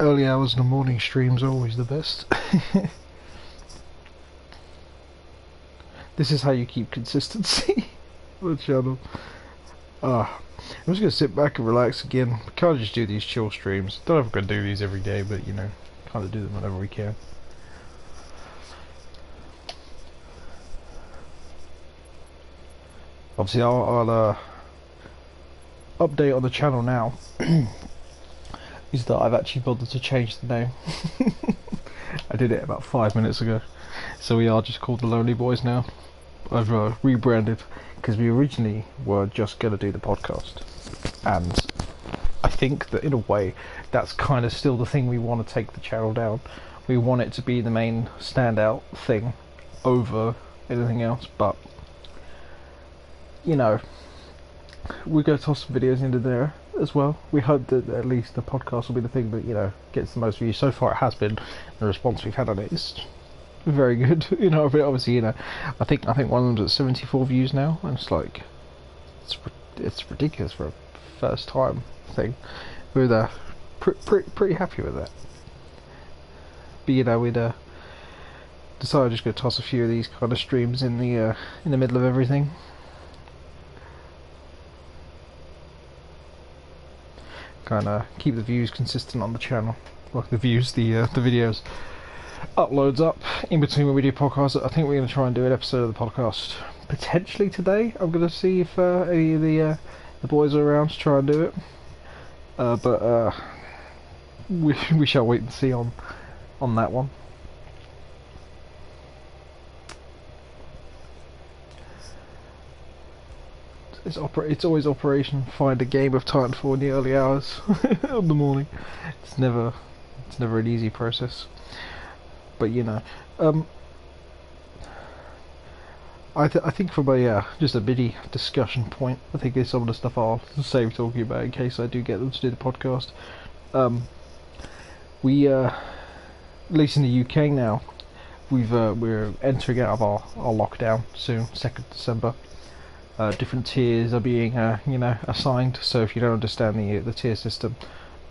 Early hours in the morning streams are always the best. This is how you keep consistency on the channel. I'm just gonna sit back and relax again. We can't just do these chill streams. Don't know if we're gonna do these every day, but you know, kind of do them whenever we can. Obviously, I'll update on the channel now. Is that I've actually bothered to change the name. I did it about 5 minutes ago, so we are just called the Lonely Boys now. I've rebranded because we originally were just going to do the podcast, and I think that in a way that's kind of still the thing we want to take the channel down. We want it to be the main standout thing over anything else, but you know, we're going to toss some videos into there as well. We hope that at least the podcast will be the thing that, you know, gets the most views. So far it has been. The response we've had on it is very good. You know, but obviously, you know, I think one of them's at 74 views now, and it's like, it's ridiculous for a first time thing. We're pretty happy with that. But you know, we'd decided just going to toss a few of these kind of streams in the middle of everything. Kind of keep the views consistent on the channel. Like the views, the videos. Uploads up in between when we do podcasts. I think we're going to try and do an episode of the podcast potentially today. I'm going to see if any of the boys are around to try and do it. But we shall wait and see on that one. It's always Operation Find a Game of Titanfall in the early hours of the morning. It's never an easy process. But you know, I think from a just a mini discussion point, I think there's some of the stuff I'll save talking about in case I do get them to do the podcast. We at least in the UK now, we're entering out of our lockdown soon, 2nd December. Different tiers are being you know, assigned. So if you don't understand the tier system,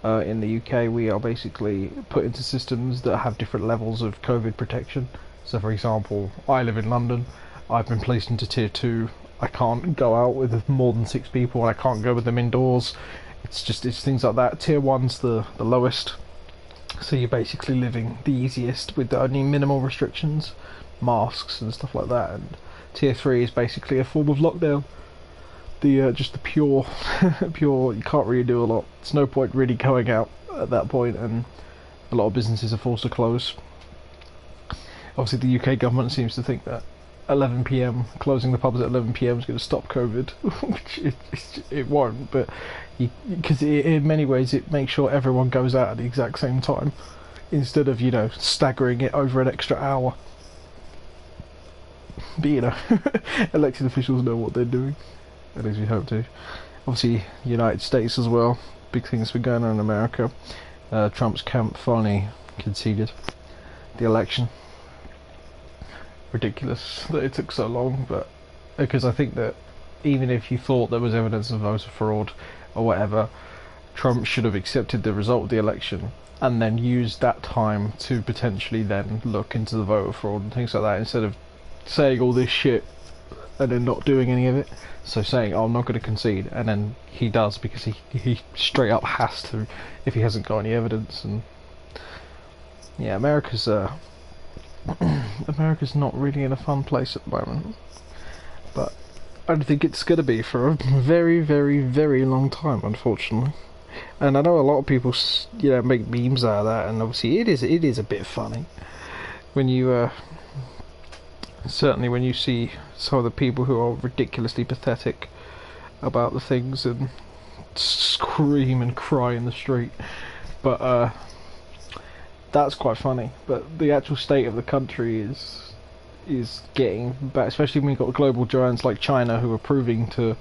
in the UK we are basically put into systems that have different levels of COVID protection. So for example, I live in London, I've been placed into tier 2. I can't go out with more than 6 people, and I can't go with them indoors. It's things like that. Tier 1's the lowest, so you're basically living the easiest with only minimal restrictions, masks and stuff like that. And Tier 3 is basically a form of lockdown. Just the pure, you can't really do a lot. There's no point really going out at that point, and a lot of businesses are forced to close. Obviously the UK government seems to think that 11 PM, closing the pubs at 11 PM is going to stop COVID, which it won't, but because in many ways it makes sure everyone goes out at the exact same time, instead of, you know, staggering it over an extra hour. But you know, elected officials know what they're doing. At least we hope to. Obviously, United States as well. Big things been going on in America. Trump's camp finally conceded the election. Ridiculous that it took so long, but because I think that even if you thought there was evidence of voter fraud or whatever, Trump should have accepted the result of the election and then used that time to potentially then look into the voter fraud and things like that, instead of saying all this shit and then not doing any of it. So saying, oh, I'm not going to concede, and then he does, because he straight up has to if he hasn't got any evidence. And yeah, America's not really in a fun place at the moment, but I don't think it's going to be for a very, very, very long time, unfortunately. And I know a lot of people, you know, make memes out of that, and obviously it is a bit funny when you certainly when you see some of the people who are ridiculously pathetic about the things and scream and cry in the street. But that's quite funny. But the actual state of the country is getting bad, especially when you've got global giants like China who are proving to,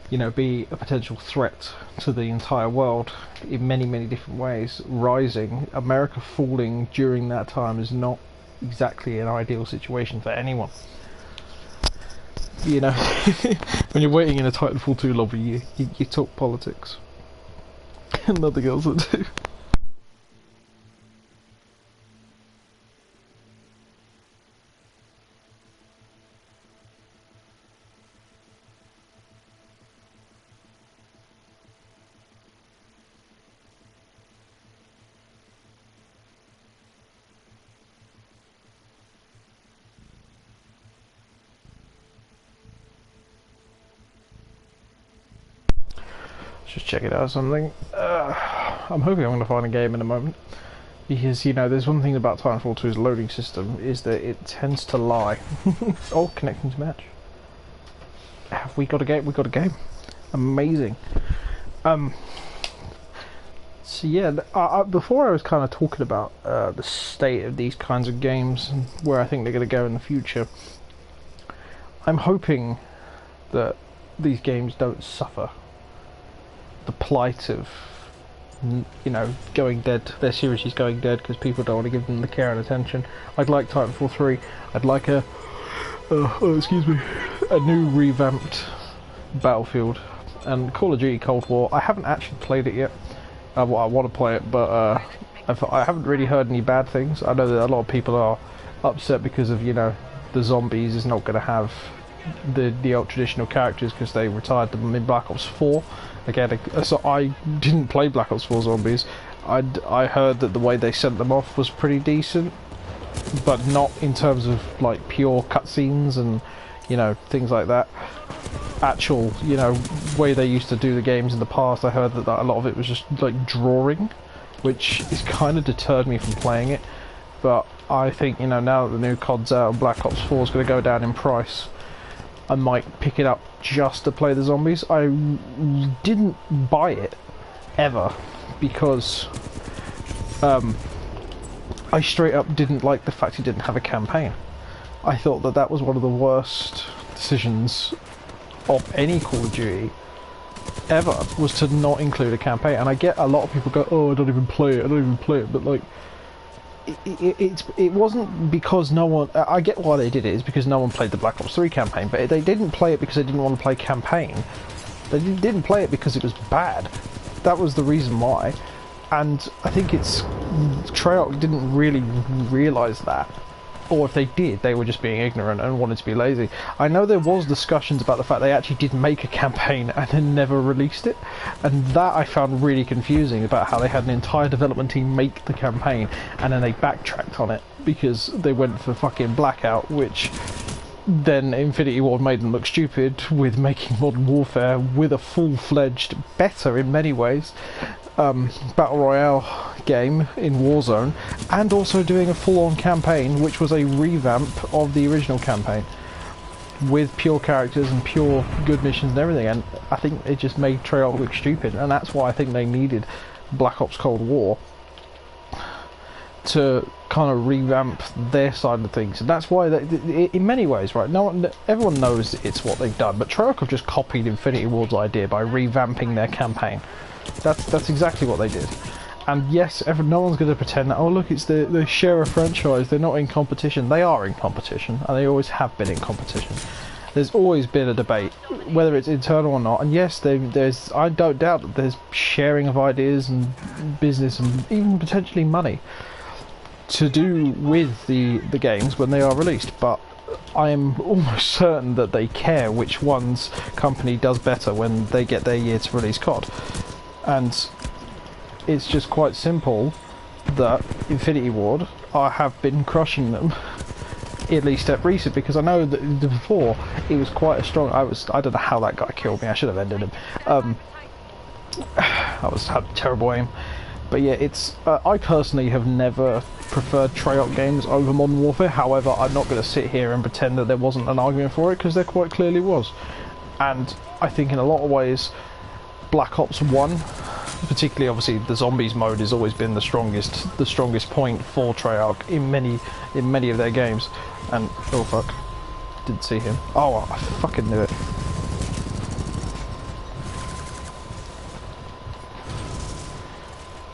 you know, be a potential threat to the entire world in many, many different ways, rising. America falling during that time is not exactly an ideal situation for anyone. You know, when you're waiting in a Titanfall 2 lobby, you talk politics and nothing else to do. Just check it out. Something. I'm hoping I'm going to find a game in a moment. Because, you know, there's one thing about Titanfall 2's loading system, is that it tends to lie. Oh, connecting to match. Have we got a game? We got a game. Amazing. So yeah, before I was kind of talking about the state of these kinds of games and where I think they're going to go in the future, I'm hoping that these games don't suffer the plight of, you know, going dead. Their series is going dead because people don't want to give them the care and attention. I'd like Titanfall 3. I'd like a new revamped Battlefield and Call of Duty Cold War. I haven't actually played it yet. I want to play it, but I haven't really heard any bad things. I know that a lot of people are upset because of, you know, the zombies is not going to have the old traditional characters because they retired them in Black Ops 4. Again, so I didn't play Black Ops 4 Zombies. I heard that the way they sent them off was pretty decent, but not in terms of like pure cutscenes and, you know, things like that. Actual, you know, way they used to do the games in the past, I heard that a lot of it was just like drawing, which is kind of deterred me from playing it. But I think, you know, now that the new COD's out and Black Ops 4 is going to go down in price, I might pick it up just to play the zombies. I didn't buy it ever because I straight up didn't like the fact it didn't have a campaign. I thought that that was one of the worst decisions of any Call of Duty ever, was to not include a campaign. And I get a lot of people go, oh, I don't even play it, but like it wasn't because no one, I get why they did it, is because no one played the Black Ops 3 campaign, but they didn't play it because they didn't want to play campaign. They didn't play it because it was bad. That was the reason why. And I think it's Treyarch didn't really realise that. Or if they did, they were just being ignorant and wanted to be lazy. I know there was discussions about the fact they actually did make a campaign and then never released it, and that I found really confusing, about how they had an entire development team make the campaign and then they backtracked on it because they went for fucking Blackout, which then Infinity Ward made them look stupid with making Modern Warfare with a full-fledged, better in many ways, Battle Royale game in Warzone, and also doing a full-on campaign which was a revamp of the original campaign with pure characters and pure good missions and everything. And I think it just made Treyarch look stupid, and that's why I think they needed Black Ops Cold War to kind of revamp their side of things. And that's why they, in many ways, right, everyone knows it's what they've done, but Treyarch have just copied Infinity Ward's idea by revamping their campaign. That's exactly what they did. And yes, no one's going to pretend that, oh look, it's they share a franchise, they're not in competition. They are in competition, and they always have been in competition. There's always been a debate, whether it's internal or not, and yes, there's, I don't doubt that there's sharing of ideas and business and even potentially money to do with the games when they are released, but I'm almost certain that they care which one's company does better when they get their year to release COD. And it's just quite simple that Infinity Ward have been crushing them, at least at recent, because I know that before it was quite a strong. I don't know how that guy killed me. I should have ended him. I had terrible aim. But yeah, it's I personally have never preferred Treyarch games over Modern Warfare. However, I'm not going to sit here and pretend that there wasn't an argument for it, because there quite clearly was. And I think in a lot of ways, Black Ops 1, particularly obviously the zombies mode, has always been the strongest point for Treyarch in many of their games. And oh fuck, didn't see him. Oh, I fucking knew it.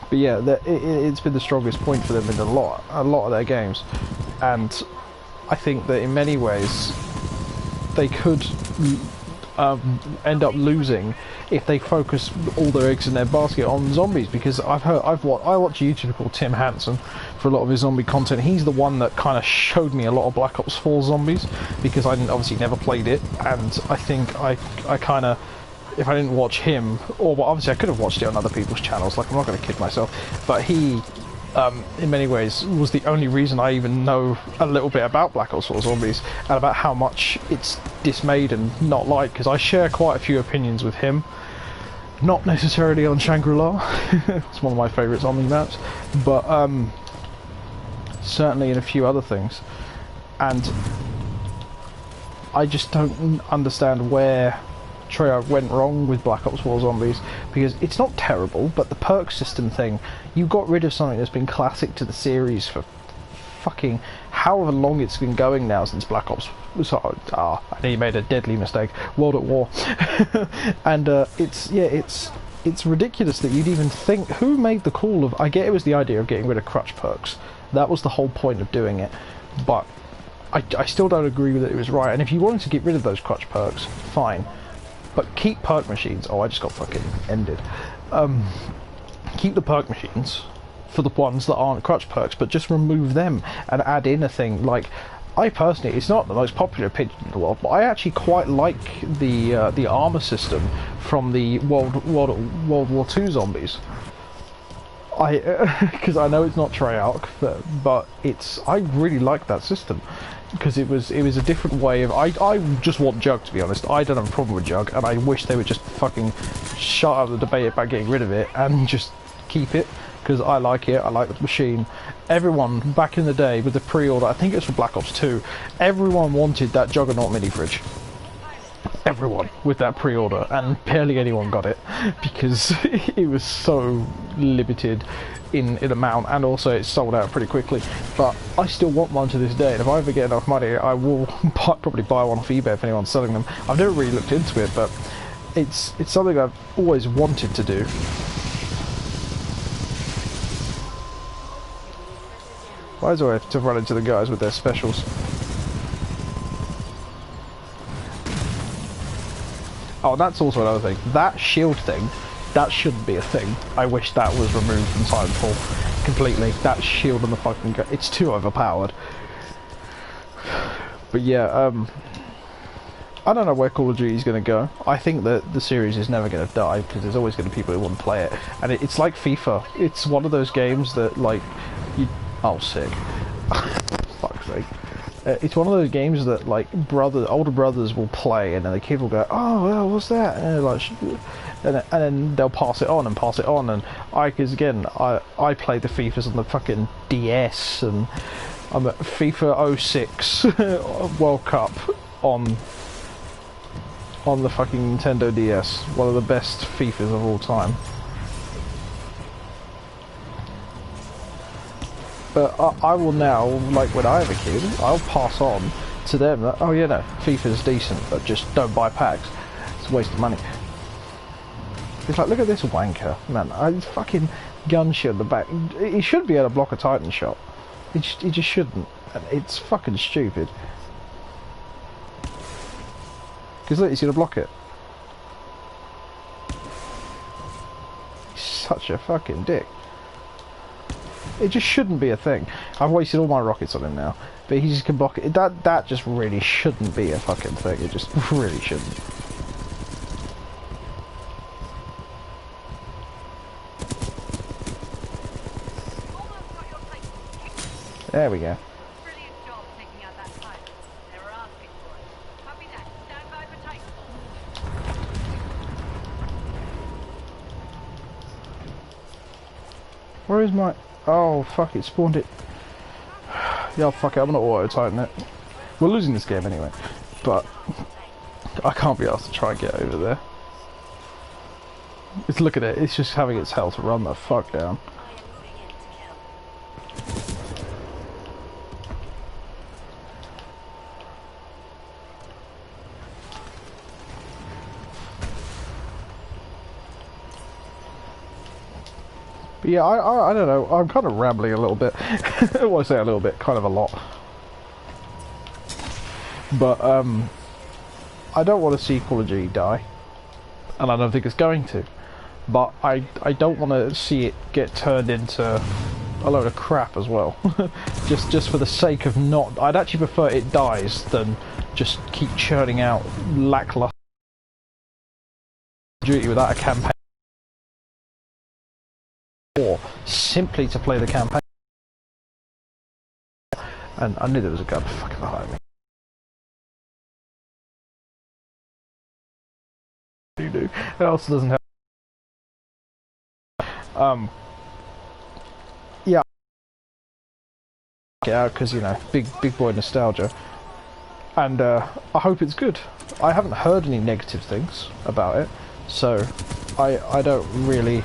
But yeah, it's been the strongest point for them in a lot of their games, and I think that in many ways they could end up losing if they focus all their eggs in their basket on zombies. Because I watch a YouTuber called Tim Hansen for a lot of his zombie content. He's the one that kind of showed me a lot of Black Ops 4 zombies, because I obviously never played it, and I think I kind of, if I didn't watch him, or well, obviously I could have watched it on other people's channels, like I'm not going to kid myself, but he in many ways was the only reason I even know a little bit about Black Ops 4 Zombies and about how much it's dismayed and not liked, because I share quite a few opinions with him, Not necessarily on Shangri-La. It's one of my favourite zombie maps, but certainly in a few other things. And I just don't understand where Treyarch went wrong with Black Ops 4 Zombies, because it's not terrible, but the perk system thing, you got rid of something that's been classic to the series for fucking however long it's been going now since Black Ops. I think he made a deadly mistake. World at War, and it's ridiculous that you'd even think. Who made the call of? I get it was the idea of getting rid of crutch perks. That was the whole point of doing it, but I still don't agree with it. It was right, and if you wanted to get rid of those crutch perks, fine. But keep perk machines. Oh, I just got fucking ended. Keep the perk machines for the ones that aren't crutch perks, but just remove them and add in a thing like. I personally, it's not the most popular opinion in the world, but I actually quite like the armor system from the World War II zombies. Because I know it's not Treyarch, but I really like that system. Because it was a different way of. I just want Jug, to be honest. I don't have a problem with Jug, and I wish they would just fucking shut up the debate about getting rid of it and just keep it, because I like it. I like the machine. Everyone back in the day with the pre-order, I think it was for Black Ops 2, everyone wanted that Juggernaut mini fridge. Everyone with that pre-order, and barely anyone got it because it was so limited in amount, and also it sold out pretty quickly. But I still want one to this day, and if I ever get enough money, I will probably buy one off eBay if anyone's selling them. I've never really looked into it, but it's something I've always wanted to do. Why do I have to run into the guys with their specials? Oh, that's also another thing. That shield thing, that shouldn't be a thing. I wish that was removed from Titanfall completely. That shield on the fucking gun, it's too overpowered. But yeah, I don't know where Call of Duty is going to go. I think that the series is never going to die, because there's always going to be people who want to play it. And it's like FIFA. It's one of those games that, like, you... Oh, sick. Fuck's sake. It's one of those games that, like, older brothers will play, and then the kid will go, "Oh, well, what's that?" And like, and then they'll pass it on, and because again, I play the FIFAs on the fucking DS, and I'm at FIFA 06 World Cup on the fucking Nintendo DS, one of the best FIFAs of all time. But I will now, like when I have a kid, I'll pass on to them that, oh yeah, no, FIFA's decent, but just don't buy packs. It's a waste of money. It's like, look at this wanker, man. He's fucking gun shit in the back. He should be able to block a Titan shot. He just shouldn't. And it's fucking stupid. Because look, he's going to block it. He's such a fucking dick. It just shouldn't be a thing. I've wasted all my rockets on him now, but he just can block it. That just really shouldn't be a fucking thing. It just really shouldn't. There we go. Brilliant job taking out that Titan. They were asking for it. Copy that. Stand by for Titanfall. Where is my... Oh, fuck, it spawned it. Yeah, fuck it, I'm gonna auto-titan it. We're losing this game anyway, but I can't be asked to try and get over there. Just look at it, it's just having its hell to run the fuck down. But yeah, I don't know, I'm kind of rambling a little bit. Well, I say a little bit, kind of a lot. But, I don't want to see Call of Duty die. And I don't think it's going to. But I don't want to see it get turned into a load of crap as well. just for the sake of not... I'd actually prefer it dies than just keep churning out lackluster Duty without a campaign. Or simply to play the campaign. And I knew there was a gun fucking behind me. You do. It also doesn't help. Um, yeah, get out because you know, big boy nostalgia, and I hope it's good. I haven't heard any negative things about it, so I don't really.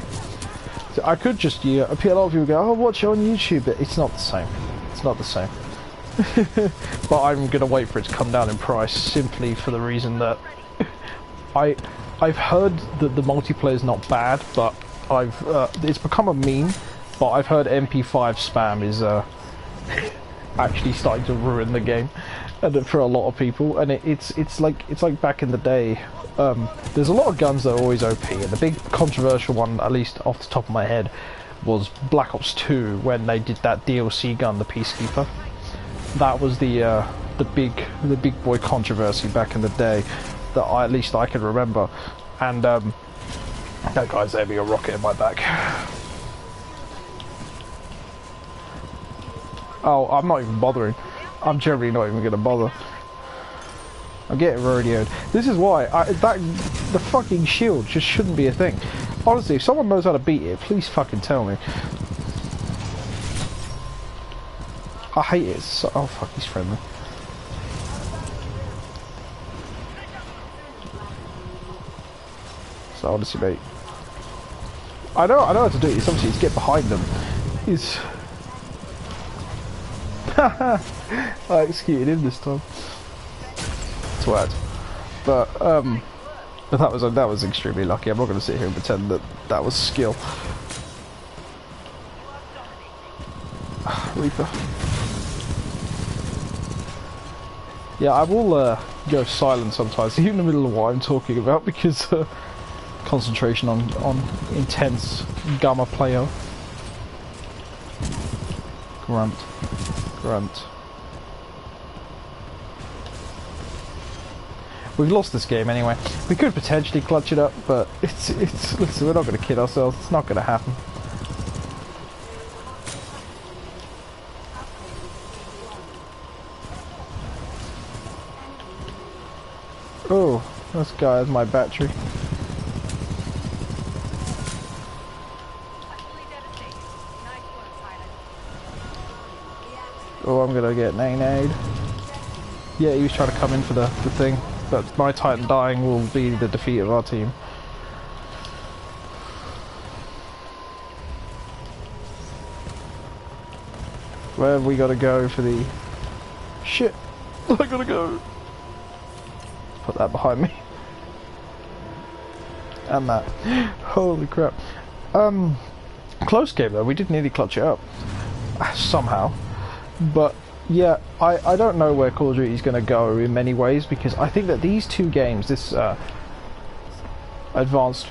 I could just a lot of people go, oh, watch it on YouTube, but it's not the same. It's not the same. But I'm gonna wait for it to come down in price simply for the reason that I've heard that the multiplayer's not bad, but it's become a meme. But I've heard MP5 spam is actually starting to ruin the game, and for a lot of people. And it's like back in the day. There's a lot of guns that are always OP, and the big controversial one, at least off the top of my head, was Black Ops 2 when they did that DLC gun, the Peacekeeper. That was the big boy controversy back in the day that at least I can remember. And that guy's aiming a rocket in my back. Oh, I'm not even bothering. I'm generally not even going to bother. I'm getting radioed. This is why the fucking shield just shouldn't be a thing. Honestly, if someone knows how to beat it, please fucking tell me. I hate it. Oh fuck, he's friendly. So honestly, mate, I know how to do it. It's obviously it's get behind them. He's. I executed him this time. Twat. But that was extremely lucky. I'm not going to sit here and pretend that that was skill. Reaper. Yeah, I will go silent sometimes, even in the middle of what I'm talking about, because concentration on intense gamma player. Grunt. Grunt. We've lost this game anyway. We could potentially clutch it up, but listen, we're not going to kid ourselves. It's not going to happen. Oh, this guy has my battery. Oh, I'm gonna get nay-nayed. Yeah, he was trying to come in for the thing. But my Titan dying will be the defeat of our team. Where have we got to go for the... Shit! I gotta go! Put that behind me. And that. Holy crap. Close game though, we did nearly clutch it up. Somehow. But yeah, I don't know where Call of Duty is going to go in many ways, because I think that these two games, this Advanced...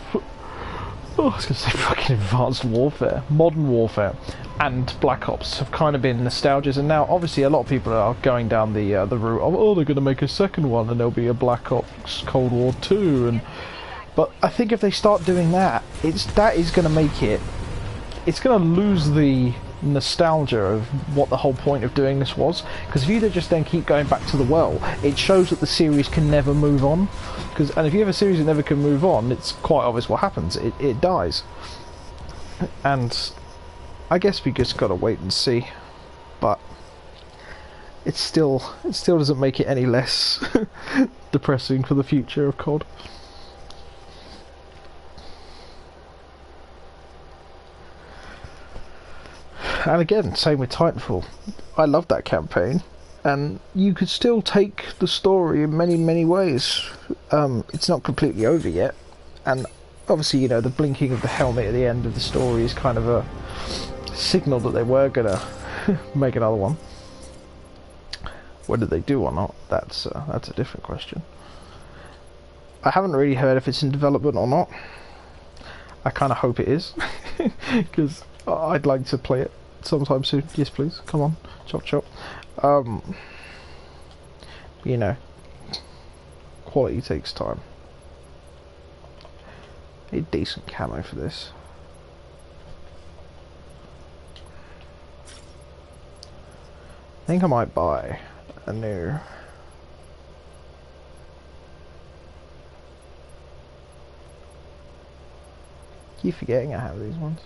Oh, I was going to say fucking Advanced Warfare. Modern Warfare and Black Ops have kind of been nostalgias, and now obviously a lot of people are going down the route of, oh, they're going to make a second one and there'll be a Black Ops Cold War 2, and but I think if they start doing that, that is going to make it... It's going to lose the nostalgia of what the whole point of doing this was, because if you just then keep going back to the well, it shows that the series can never move on, and if you have a series that never can move on, it's quite obvious what happens. It dies. And I guess we just gotta wait and see, but it still doesn't make it any less depressing for the future of COD. And again, same with Titanfall. I love that campaign, and you could still take the story in many ways. It's not completely over yet, and obviously, you know, the blinking of the helmet at the end of the story is kind of a signal that they were gonna make another one. Whether they do or not, that's a different question. I haven't really heard if it's in development or not. I kind of hope it is, because I'd like to play it sometime soon. Yes, please. Come on. Chop chop. You know, quality takes time. Need decent camo for this. I think I might buy a new... Keep forgetting I have these ones.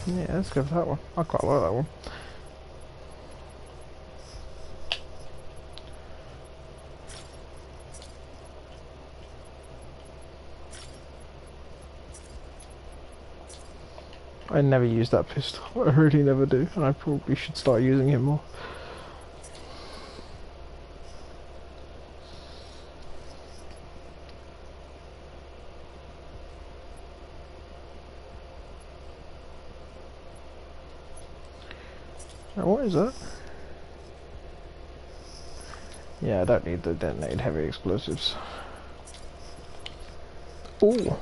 Yeah, let's go for that one. I quite like that one. I never use that pistol. I really never do. And I probably should start using it more. Now, what is that? Yeah, I don't need the detonated heavy explosives. Ooh,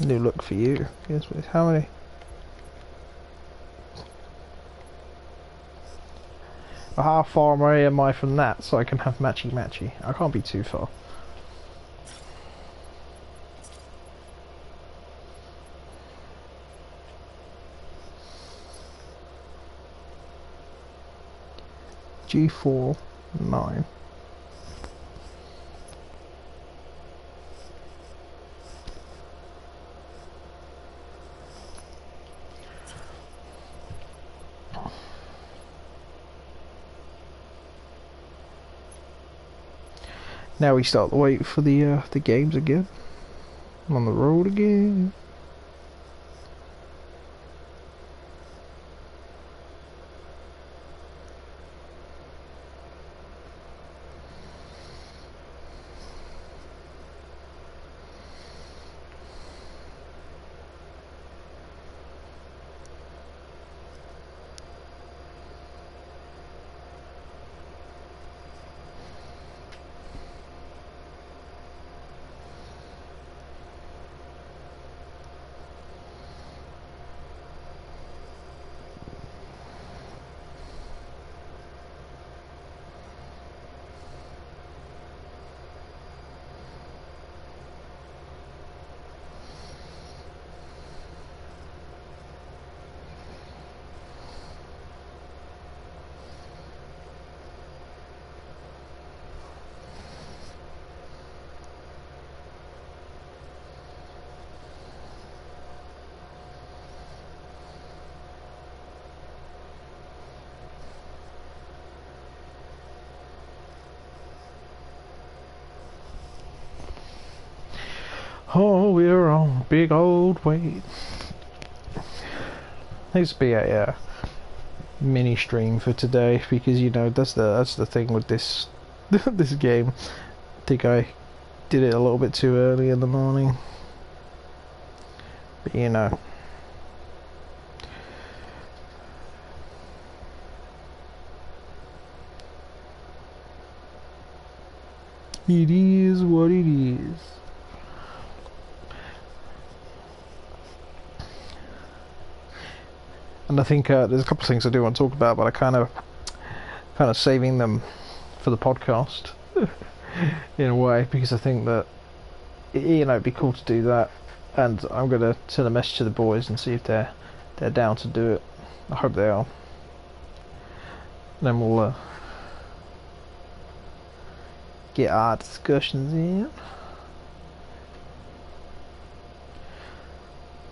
new look for you. Yes, please. How many? How far away am I from that so I can have matchy? I can't be too far. G4 9. Now we start to wait for the games again. I'm on the road again. Oh, we're on big old wait. Needs to be a mini stream for today because you know that's the thing with this this game. I think I did it a little bit too early in the morning, but you know. It is what it is. And I think there's a couple of things I do want to talk about, but I kind of saving them for the podcast in a way because I think that you know it'd be cool to do that, and I'm gonna send a message to the boys and see if they're down to do it. I hope they are. And then we'll get our discussions in.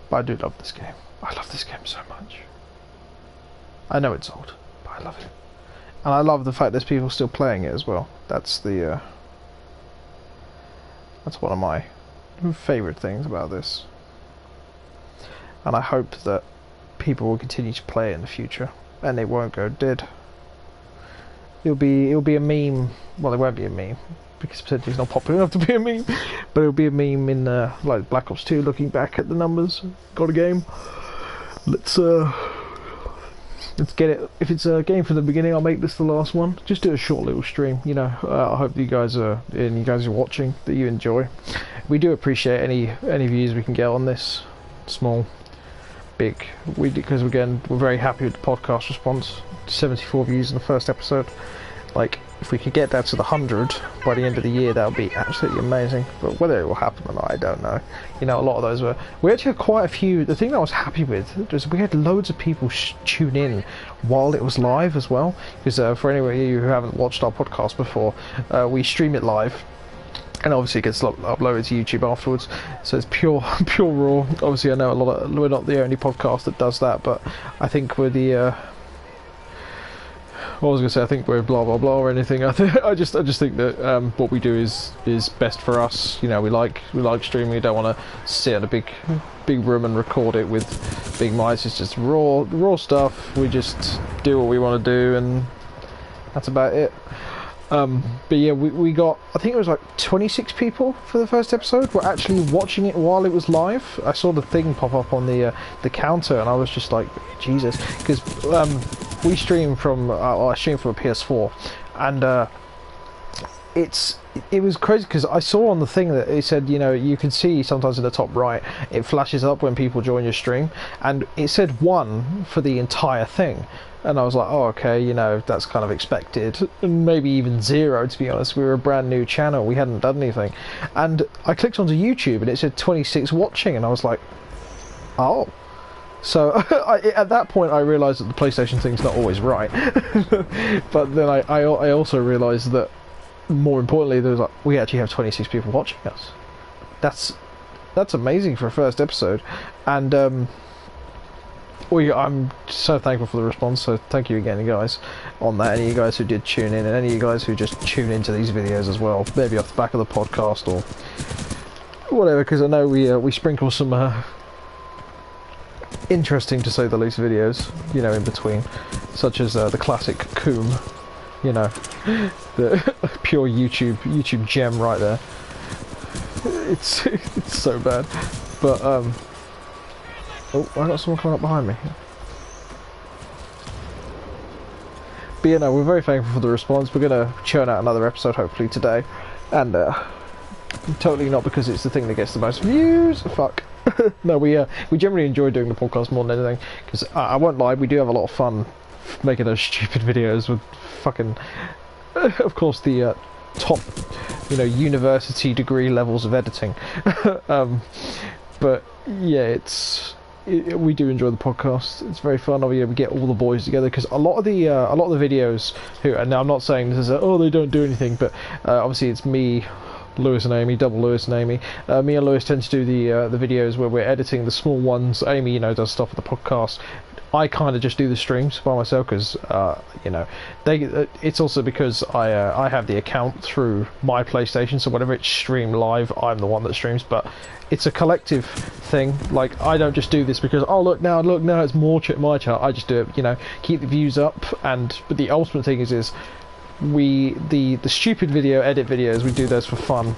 But I do love this game. I love this game so much. I know it's old, but I love it. And I love the fact there's people still playing it as well. That's the that's one of my favourite things about this. And I hope that people will continue to play it in the future and it won't go dead. It'll be a meme. Well, it won't be a meme because potentially it's not popular enough to be a meme, but it'll be a meme in like Black Ops 2, looking back at the numbers. Got a game. Let's get it. If it's a game from the beginning, I'll make this the last one. Just do a short little stream. You know, I hope you guys are watching, that you enjoy. We do appreciate any views we can get on this, small, big. Because again, we're very happy with the podcast response. 74 views in the first episode. Like, if we could get that to the 100 by the end of the year, that would be absolutely amazing. But whether it will happen or not, I don't know. You know, a lot of those we actually had quite a few. The thing that I was happy with was we had loads of people tune in while it was live as well. Because for any of you who haven't watched our podcast before, we stream it live. and obviously it gets uploaded to YouTube afterwards, so it's pure pure raw. Obviously I know we're not the only podcast that does that, but I think we're the what was I going to say? I think we're blah blah blah or anything. I just think that what we do is best for us. You know, we like streaming. We don't want to sit in a big room and record it with big mics. It's just raw stuff. We just do what we want to do, and that's about it. But yeah, we got, I think it was like 26 people for the first episode were actually watching it while it was live. I saw the thing pop up on the counter, and I was just like, Jesus, because we stream from I stream from a PS4, and it was crazy because I saw on the thing that it said, you know, you can see sometimes in the top right it flashes up when people join your stream, and it said 1 for the entire thing. And I was like, oh, okay, you know, that's kind of expected. And maybe even 0, to be honest. We were a brand new channel. We hadn't done anything. And I clicked onto YouTube and it said 26 watching. And I was like, oh. So at that point, I realised that the PlayStation thing's not always right. But then I also realised that, more importantly, there was like, we actually have 26 people watching us. That's amazing for a first episode. And I'm so thankful for the response, so thank you again, you guys, on that. Any of you guys who did tune in, and any of you guys who just tune into these videos as well, maybe off the back of the podcast or whatever, because I know we sprinkle some interesting, to say the least, videos, you know, in between, such as the classic Coom, you know, the pure YouTube gem right there. It's so bad, but oh, I got someone coming up behind me. But yeah, no, we're very thankful for the response. We're going to churn out another episode hopefully today. And totally not because it's the thing that gets the most views. Fuck. No, we generally enjoy doing the podcast more than anything. Because I won't lie, we do have a lot of fun making those stupid videos with fucking... of course, the top, you know, university degree levels of editing. But yeah, we do enjoy the podcast. It's very fun. We get all the boys together, because a lot of the videos and I'm not saying this is they don't do anything, but obviously it's me, Lewis and Amy, double Lewis and Amy. Me and Lewis tend to do the videos where we're editing the small ones. Amy, you know, does stuff with the podcast. I kind of just do the streams by myself because, you know, it's also because I have the account through my PlayStation, so whenever it's streamed live, I'm the one that streams, but it's a collective thing. Like, I don't just do this because, oh, look now, it's more my channel. I just do it, you know, keep the views up, but the ultimate thing is the stupid edit videos, we do those for fun,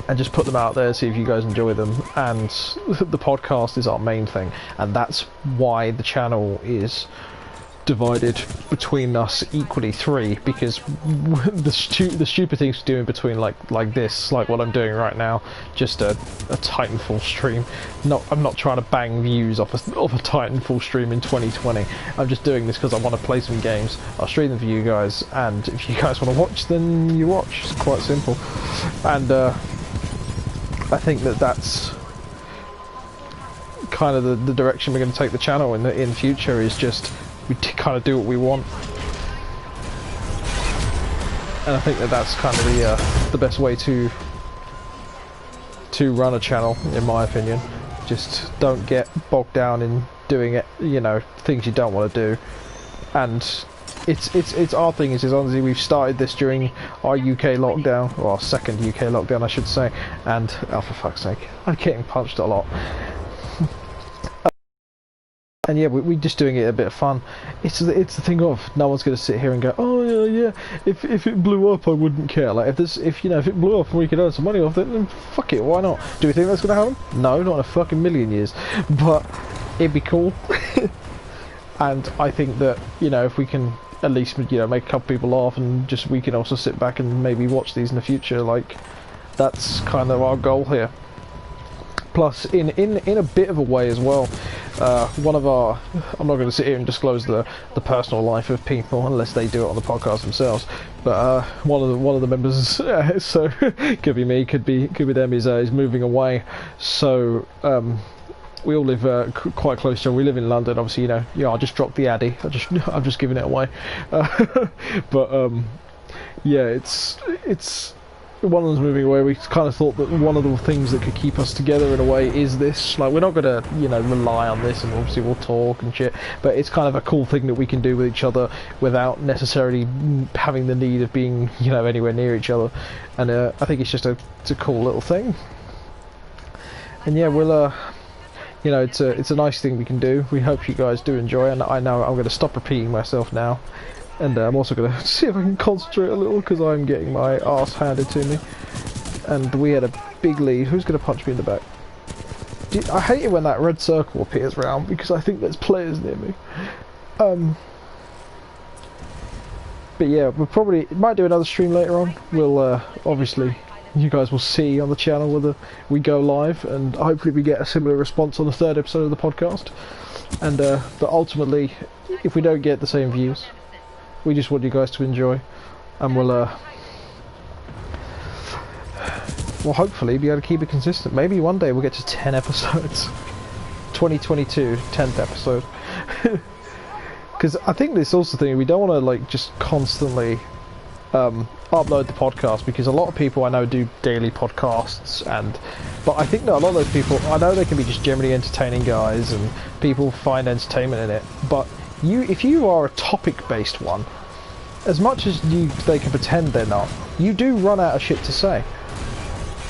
and just put them out there, see if you guys enjoy them. And the podcast is our main thing, and that's why the channel is divided between us equally 3, because the stupid things we do in between, like this, like what I'm doing right now, just a Titanfall stream. I'm not trying to bang views off a Titanfall stream in 2020. I'm just doing this because I want to play some games. I'll stream them for you guys, and if you guys want to watch, then you watch. It's quite simple. And I think that's kind of the direction we're going to take the channel in future, is just we kind of do what we want. And I think that's kind of the best way to run a channel, in my opinion. Just don't get bogged down in doing it, you know, things you don't want to do. And it's our thing is honestly, we've started this during our UK lockdown, or our second UK lockdown I should say, and oh, for fuck's sake, I'm getting punched a lot. And yeah, we're just doing it a bit of fun. It's the thing of, no one's going to sit here and go, oh yeah, if it blew up I wouldn't care. Like if it blew up and we could earn some money off it, then fuck it, why not? Do we think that's going to happen? No, not in a fucking million years. But it'd be cool. And I think that, you know, if we can at least, you know, make a couple people laugh, and just we can also sit back and maybe watch these in the future, like that's kind of our goal here. Plus, in a bit of a way as well, one of our, I'm not going to sit here and disclose the personal life of people unless they do it on the podcast themselves, but one of the members, so could be me, could be them, is moving away. So we all live quite close to. We live in London, obviously. You know, I just dropped the Addy. I'm just giving it away. But yeah, it's one of them's moving away. We kind of thought that one of the things that could keep us together in a way is this. Like, we're not gonna, you know, rely on this, and obviously we'll talk and shit. But it's kind of a cool thing that we can do with each other without necessarily having the need of being, you know, anywhere near each other. And I think it's just it's a cool little thing. And yeah, we'll you know, it's a nice thing we can do. We hope you guys do enjoy, and I know I'm going to stop repeating myself now. And I'm also going to see if I can concentrate a little, because I'm getting my arse handed to me. And we had a big lead. Who's going to punch me in the back? I hate it when that red circle appears round, because I think there's players near me. But yeah, might do another stream later on. We'll obviously, you guys will see on the channel whether we go live, and hopefully we get a similar response on the 3rd episode of the podcast. And but ultimately, if we don't get the same views, we just want you guys to enjoy, and we'll hopefully be able to keep it consistent. Maybe one day we'll get to 10 episodes. 2022, 10th episode. Because I think this also thing, we don't want to like just constantly upload the podcast, because a lot of people I know do daily podcasts, but I think that a lot of those people, I know they can be just generally entertaining guys and people find entertainment in it, but if you are a topic-based one, as much as they can pretend they're not, you do run out of shit to say.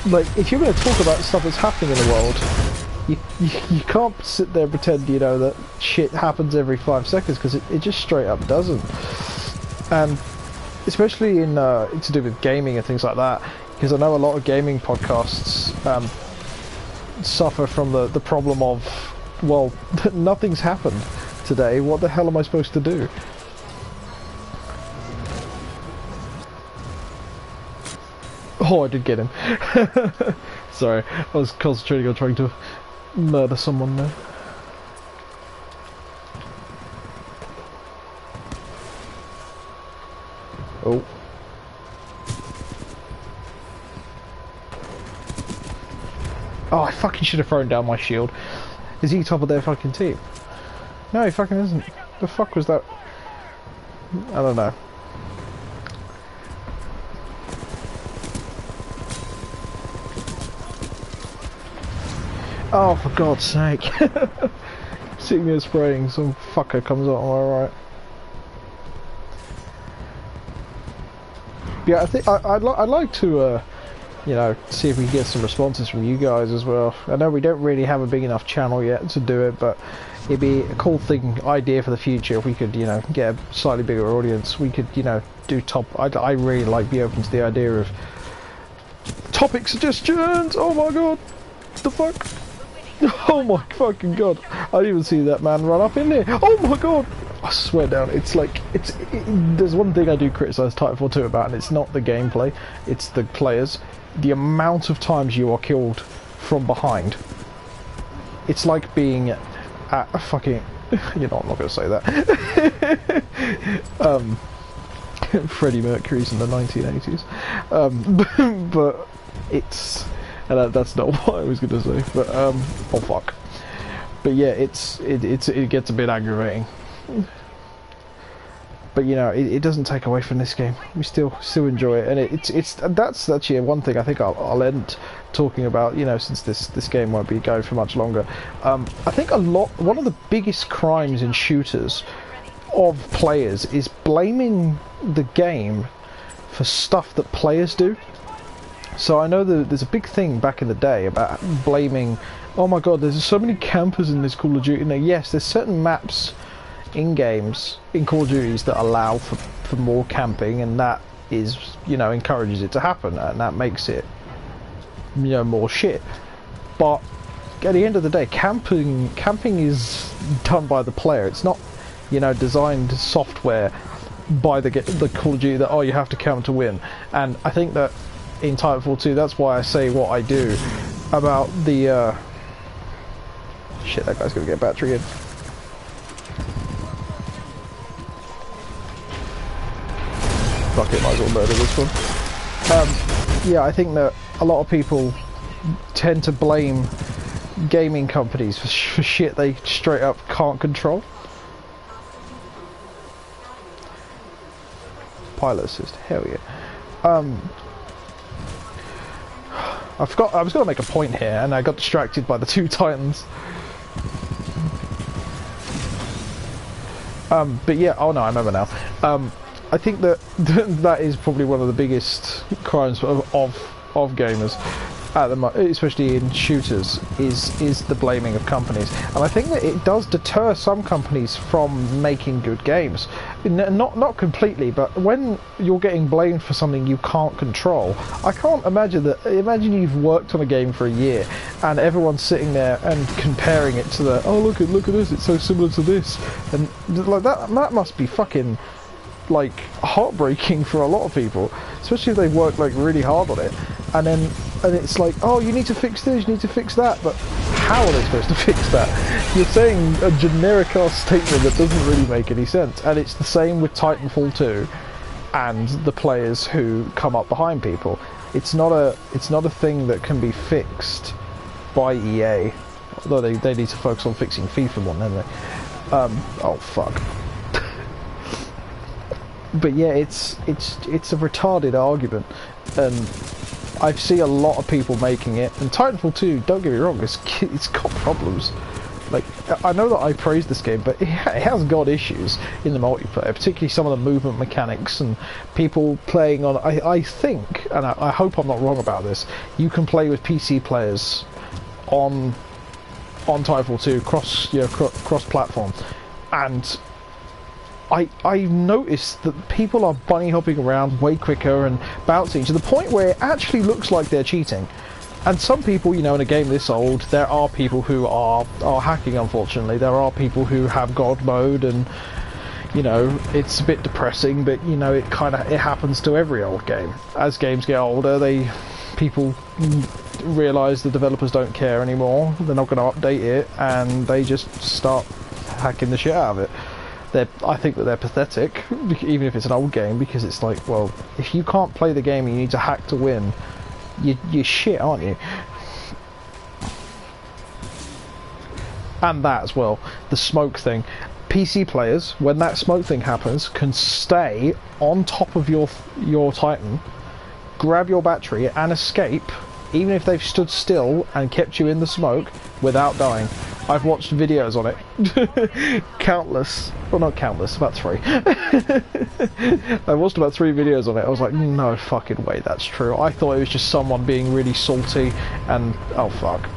Like, if you're going to talk about stuff that's happening in the world, you can't sit there and pretend, you know, that shit happens every 5 seconds, because it just straight up doesn't. And especially in to do with gaming and things like that, because I know a lot of gaming podcasts suffer from the problem of, well, nothing's happened today, what the hell am I supposed to do? Oh, I did get him. Sorry, I was concentrating on trying to murder someone there. Oh. Oh, I fucking should have thrown down my shield. Is he top of their fucking team? No, he fucking isn't. The fuck was that? I don't know. Oh, for God's sake. Sitting there spraying, some fucker comes up on my right. Yeah, I think I'd like to, you know, see if we can get some responses from you guys as well. I know we don't really have a big enough channel yet to do it, but it'd be a cool idea for the future if we could, you know, get a slightly bigger audience. We could, you know, do I really like be open to the idea of topic suggestions. Oh my god, the fuck. Oh my fucking god! I didn't even see that man run up in there. Oh my god! I swear down, it's like there's one thing I do criticise Titanfall 2 about, and it's not the gameplay, it's the players. The amount of times you are killed from behind. It's like being at a fucking. You know, I'm not going to say that. Freddie Mercury's in the 1980s, but it's. And that's not what I was going to say, but oh fuck. But yeah, it gets a bit aggravating. But you know, it doesn't take away from this game. We still enjoy it, and that's actually one thing I think I'll end talking about. You know, since this game won't be going for much longer. I think one of the biggest crimes in shooters of players is blaming the game for stuff that players do. So I know there's a big thing back in the day about blaming, oh my god, there's so many campers in this Call of Duty. Now, yes, there's certain maps in games, in Call of Duties, that allow for more camping, and that is, you know, encourages it to happen, and that makes it, you know, more shit. But at the end of the day, camping is done by the player. It's not, you know, designed software by the Call of Duty that, oh, you have to camp to win. And I think that in Titanfall 2, that's why I say what I do about the shit, that guy's gonna get battery in. Fuck it, might as well murder this one. Yeah, I think that a lot of people tend to blame gaming companies for shit they straight up can't control. Pilot assist, hell yeah. I forgot. I was going to make a point here, and I got distracted by the two Titans. But yeah, oh no, I remember now. I think that that is probably one of the biggest crimes of gamers at the especially in shooters, is the blaming of companies. And I think that it does deter some companies from making good games. Not completely, but when you're getting blamed for something you can't control, I can't imagine that. Imagine you've worked on a game for a year and everyone's sitting there and comparing it to the, oh look at this, it's so similar to this, and like that must be fucking like heartbreaking for a lot of people, especially if they've worked like really hard on it, and it's like, oh, you need to fix this, you need to fix that, but how are they supposed to fix that? You're saying a generic ass statement that doesn't really make any sense. And it's the same with Titanfall 2 and the players who come up behind people. It's not a thing that can be fixed by EA, although they need to focus on fixing FIFA more, don't they? Oh fuck. But yeah, it's a retarded argument, and I see a lot of people making it. And Titanfall 2, don't get me wrong, it's got problems. Like, I know that I praise this game, but it has got issues in the multiplayer, particularly some of the movement mechanics and people playing on. I think, and I hope I'm not wrong about this, you can play with PC players on Titanfall 2 cross platform, and I've noticed that people are bunny hopping around way quicker and bouncing to the point where it actually looks like they're cheating. And some people, you know, in a game this old, there are people who are hacking, unfortunately. There are people who have God mode, and, you know, it's a bit depressing, but, you know, it happens to every old game. As games get older, people realise the developers don't care anymore, they're not going to update it, and they just start hacking the shit out of it. I think that they're pathetic, even if it's an old game, because it's like, well, if you can't play the game and you need to hack to win, you're shit, aren't you? And that as well, the smoke thing. PC players, when that smoke thing happens, can stay on top of your Titan, grab your battery and escape, even if they've stood still and kept you in the smoke, without dying. I've watched videos on it. Countless. Well, not countless, about 3. I watched about 3 videos on it. I was like, no fucking way that's true. I thought it was just someone being really salty, and oh fuck.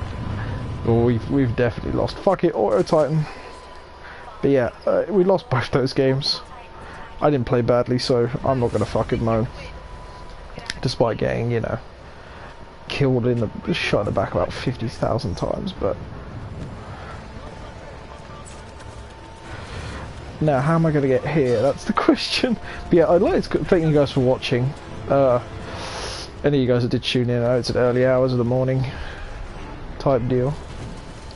Well, we've definitely lost. Fuck it, Auto Titan. But yeah, we lost both those games. I didn't play badly, so I'm not gonna fucking moan. Despite getting, you know, killed shot in the back about 50,000 times, but now how am I going to get here? That's the question. But yeah, I'd like to thank you guys for watching. Any of you guys that did tune in, I know it's at early hours of the morning type deal.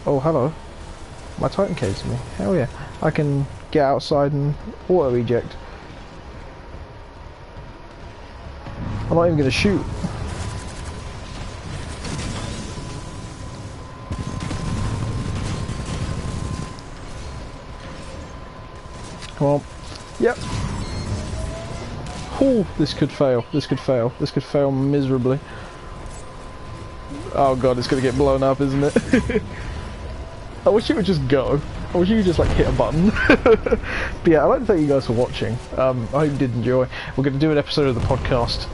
Oh, hello. My Titan came to me. Hell yeah. I can get outside and auto eject. I'm not even going to shoot. Come on. Yep. Oh, this could fail. This could fail. This could fail miserably. Oh god, it's gonna get blown up, isn't it? I wish it would just go. I wish you could just like hit a button. But yeah, I'd like to thank you guys for watching. I hope you did enjoy. We're going to do an episode of the podcast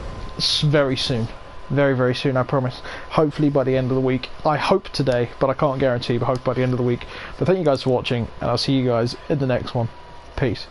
very soon. Very, very soon, I promise. Hopefully by the end of the week. I hope today, but I can't guarantee, but hope by the end of the week. But thank you guys for watching, and I'll see you guys in the next one. Peace.